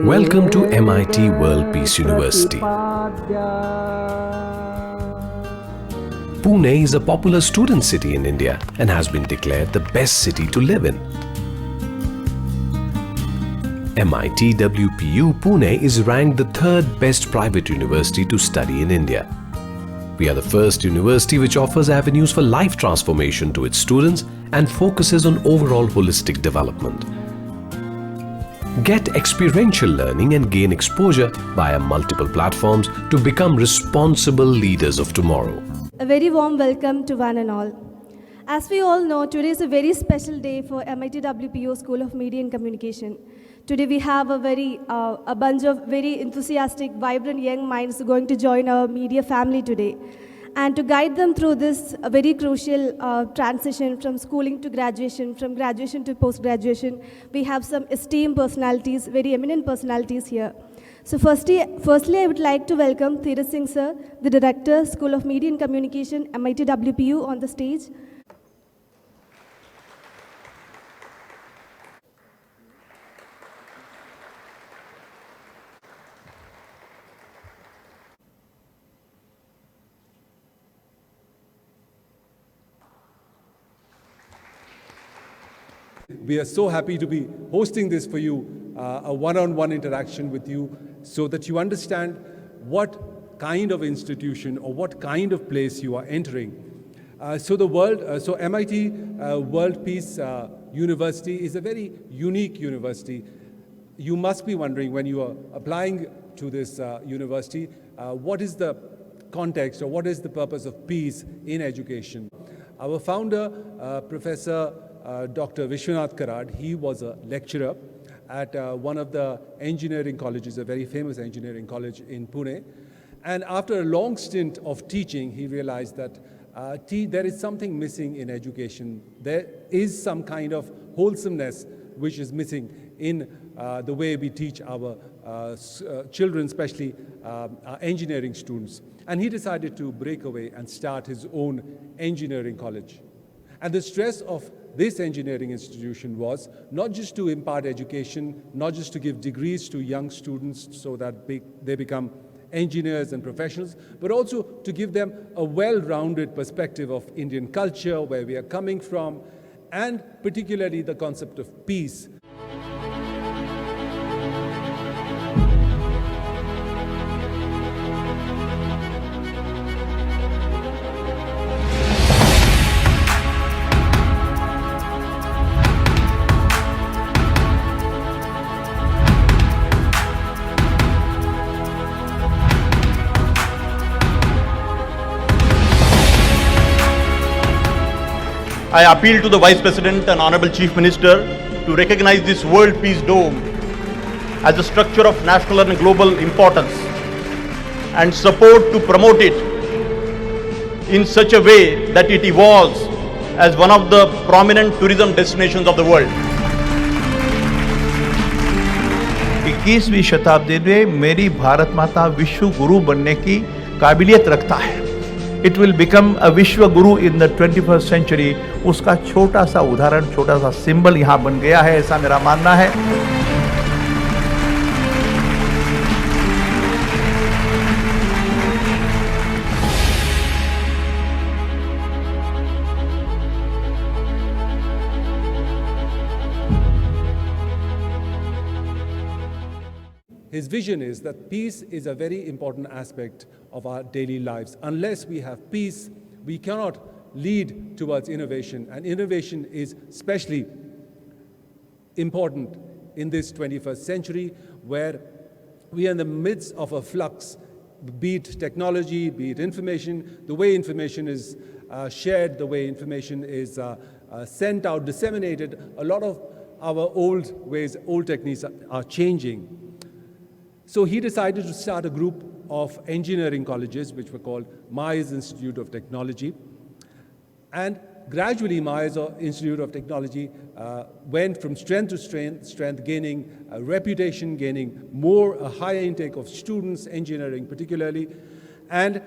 Welcome to MIT World Peace University. Pune is a popular student city in India and has been declared the best city to live in. MIT-WPU Pune is ranked the third best private university to study in India. We are the first university which offers avenues for life transformation to its students and focuses on overall holistic development. Get experiential learning and gain exposure via multiple platforms to become responsible leaders of tomorrow. A very warm welcome to one and all. As we all know, today is a very special day for MIT-WPU School of Media and Communication. Today we have a bunch of very enthusiastic, vibrant young minds going to join our media family today. And to guide them through this very crucial transition from schooling to graduation, from graduation to post-graduation, we have some esteemed personalities, very eminent personalities here. So firstly, I would like to welcome Thuvassery sir, the Director, School of Media and Communication, MIT-WPU, on the stage. We are so happy to be hosting this for you, a one-on-one interaction with you, so that you understand what kind of institution or what kind of place you are entering. So MIT World Peace University is a very unique university. You must be wondering, when you are applying to this university, what is the context or what is the purpose of peace in education? Our founder, Professor Dr. Vishwanath Karad, he was a lecturer at one of the engineering colleges, a very famous engineering college in Pune. And after a long stint of teaching, he realized that there is something missing in education. There is some kind of wholesomeness which is missing in the way we teach our children, especially our engineering students. And he decided to break away and start his own engineering college. And the stress of this engineering institution was not just to impart education, not just to give degrees to young students so that they become engineers and professionals, but also to give them a well-rounded perspective of Indian culture, where we are coming from, and particularly the concept of peace. I appeal to the Vice President and Honorable Chief Minister to recognize this World Peace Dome as a structure of national and global importance and support to promote it in such a way that it evolves as one of the prominent tourism destinations of the world. 21वीं शताब्दी में मेरी भारत माता विश्व गुरु बनने की काबिलियत रखता है. It will become a Vishwa Guru in the 21st century. उसका छोटा सा उदाहरण, छोटा सा सिंबल यहाँ बन गया है, ऐसा मेरा मानना है. His vision is that peace is a very important aspect of our daily lives. Unless we have peace, we cannot lead towards innovation. And innovation is especially important in this 21st century, where we are in the midst of a flux, be it technology, be it information, the way information is shared, the way information is sent out, disseminated. A lot of our old ways, old techniques are changing. So he decided to start a group of engineering colleges, which were called Myers Institute of Technology. And gradually, Myers Institute of Technology went from strength to strength, gaining a reputation, gaining a higher intake of students, engineering particularly. And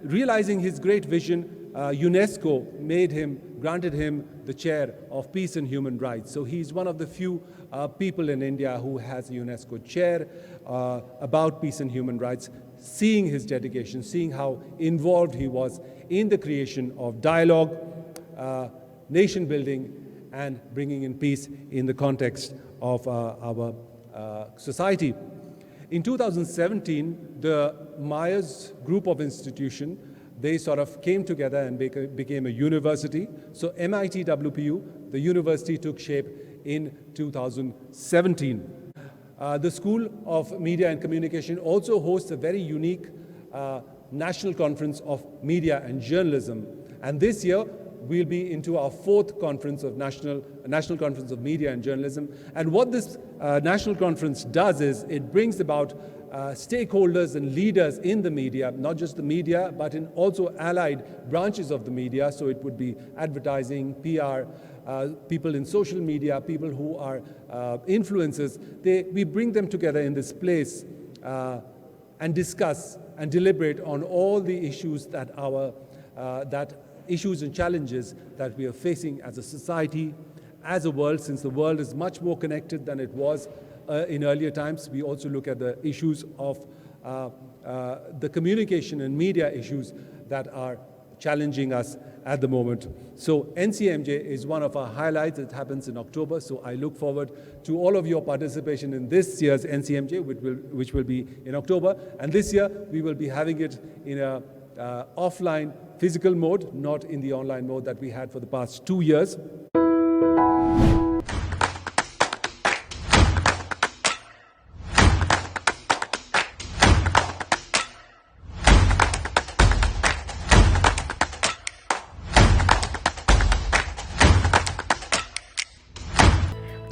realizing his great vision, UNESCO granted him the chair of Peace and Human Rights. So he's one of the few people in India who has a UNESCO chair about peace and human rights, seeing his dedication, seeing how involved he was in the creation of dialogue, nation building, and bringing in peace in the context of our society. In 2017, the Myers group of institutions, they sort of came together and became a university. So MIT-WPU, the university, took shape in 2017. The School of Media and Communication also hosts a very unique National Conference of Media and Journalism. And this year, we'll be into our fourth conference of National Conference of Media and Journalism. And what this National Conference does is it brings about stakeholders and leaders in the media, not just the media, but in also allied branches of the media. So it would be advertising, PR, people in social media, people who are influencers. We bring them together in this place and discuss and deliberate on all the issues that issues and challenges that we are facing as a society, as a world, since the world is much more connected than it was in earlier times. We also look at the issues of the communication and media issues that are challenging us at the moment. So NCMJ is one of our highlights. It happens in October, so I look forward to all of your participation in this year's NCMJ, which will be in October. And this year, we will be having it in a offline physical mode, not in the online mode that we had for the past 2 years.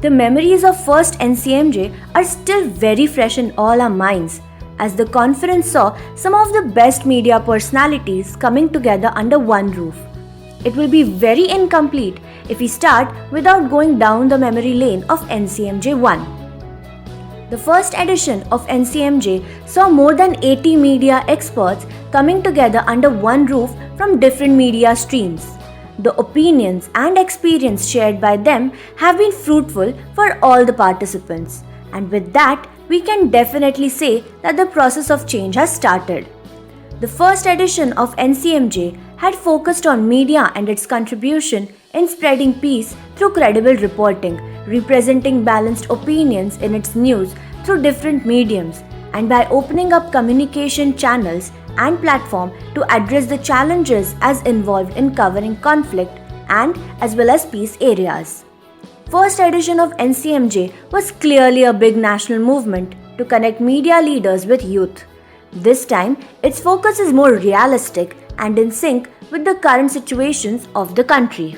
The memories of first NCMJ are still very fresh in all our minds, as the conference saw some of the best media personalities coming together under one roof. It will be very incomplete if we start without going down the memory lane of NCMJ 1. The first edition of NCMJ saw more than 80 media experts coming together under one roof from different media streams. The opinions and experience shared by them have been fruitful for all the participants, and with that, we can definitely say that the process of change has started. The first edition of NCMJ had focused on media and its contribution in spreading peace through credible reporting, representing balanced opinions in its news through different mediums, and by opening up communication channels and platform to address the challenges as involved in covering conflict and as well as peace areas. First edition of NCMJ was clearly a big national movement to connect media leaders with youth. This time, its focus is more realistic and in sync with the current situations of the country.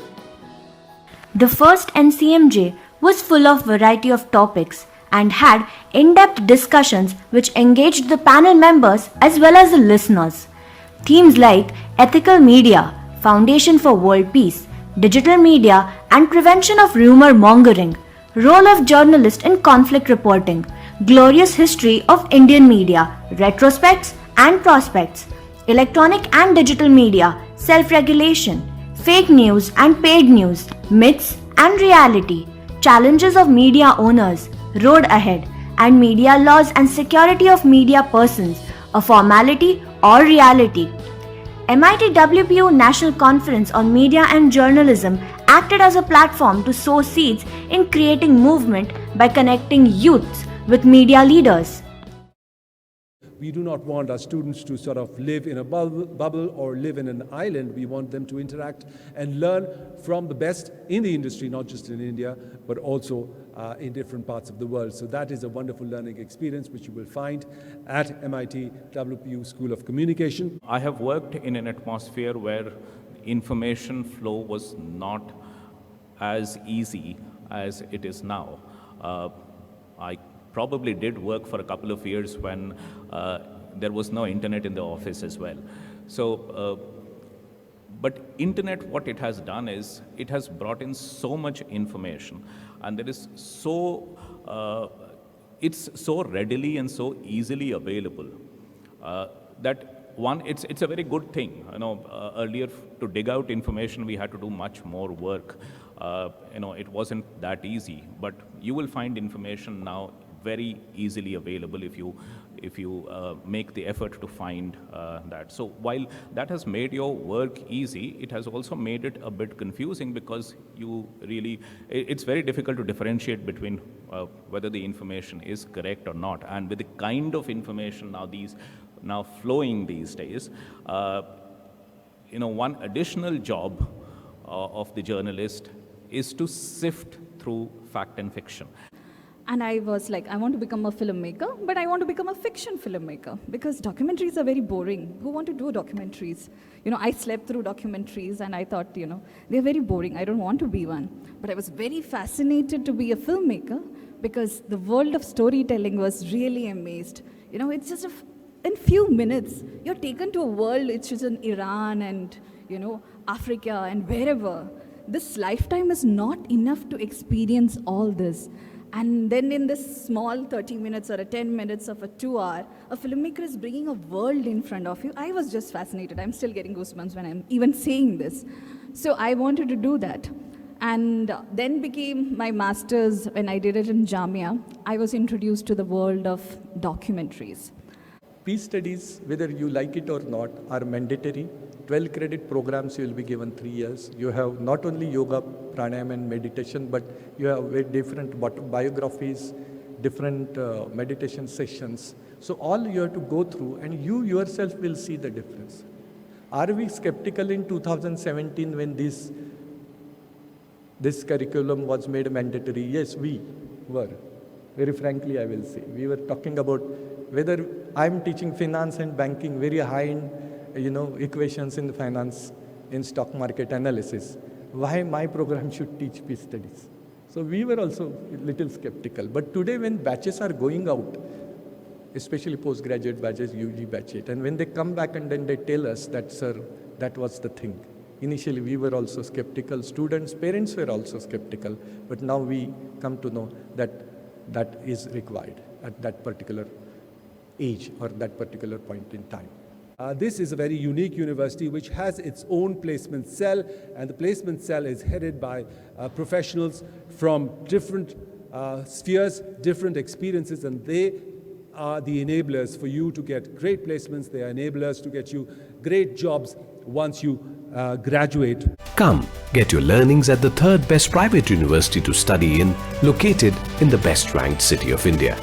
The first NCMJ was full of variety of topics and had in-depth discussions which engaged the panel members as well as the listeners. Themes like ethical media, foundation for world peace, digital media and prevention of rumor mongering, role of journalist in conflict reporting, glorious history of Indian media, retrospects and prospects, electronic and digital media, self-regulation, fake news and paid news, myths and reality, challenges of media owners, road ahead, and media laws and security of media persons, a formality or reality. MIT-WPU National Conference on Media and Journalism acted as a platform to sow seeds in creating movement by connecting youths with media leaders. We do not want our students to sort of live in a bubble or live in an island. We want them to interact and learn from the best in the industry, not just in India, but also in different parts of the world. So that is a wonderful learning experience which you will find at MIT-WPU School of Communication. I have worked in an atmosphere where information flow was not as easy as it is now. I probably did work for a couple of years when there was no internet in the office as well. So, but internet, what it has done is, it has brought in so much information, and there is it's so readily and so easily available that one, it's a very good thing. Earlier to dig out information, we had to do much more work. It wasn't that easy, but you will find information now very easily available if you make the effort to find that. So while that has made your work easy, it has also made it a bit confusing, because it's very difficult to differentiate between whether the information is correct or not. And with the kind of information now flowing these days, one additional job of the journalist is to sift through fact and fiction. And I was like, I want to become a filmmaker, but I want to become a fiction filmmaker, because documentaries are very boring. Who want to do documentaries? I slept through documentaries and I thought, they're very boring. I don't want to be one. But I was very fascinated to be a filmmaker, because the world of storytelling was really amazed. It's just in few minutes, you're taken to a world which is in Iran and, Africa and wherever. This lifetime is not enough to experience all this. And then in this small 30 minutes or a 10 minutes of a 2 hour, a filmmaker is bringing a world in front of you. I was just fascinated. I'm still getting goosebumps when I'm even saying this. So I wanted to do that. And then became my master's when I did it in Jamia. I was introduced to the world of documentaries. Peace studies, whether you like it or not, are mandatory. 12 credit programs you will be given 3 years. You have not only yoga, pranayama and meditation, but you have very different biographies, different meditation sessions. So all you have to go through, and you yourself will see the difference. Are we skeptical in 2017 when this curriculum was made mandatory? Yes, we were. Very frankly, I will say. We were talking about whether I'm teaching finance and banking, very high-end equations in finance, in stock market analysis. Why my program should teach peace studies? So we were also a little skeptical. But today when batches are going out, especially postgraduate batches, UG batches, and when they come back and then they tell us that, sir, that was the thing. Initially we were also skeptical, students, parents were also skeptical, but now we come to know that that is required at that particular age or that particular point in time. This is a very unique university which has its own placement cell, and the placement cell is headed by professionals from different spheres, different experiences, and they are the enablers for you to get great placements. They are enablers to get you great jobs once you graduate. Come, get your learnings at the third best private university to study in, located in the best ranked city of India.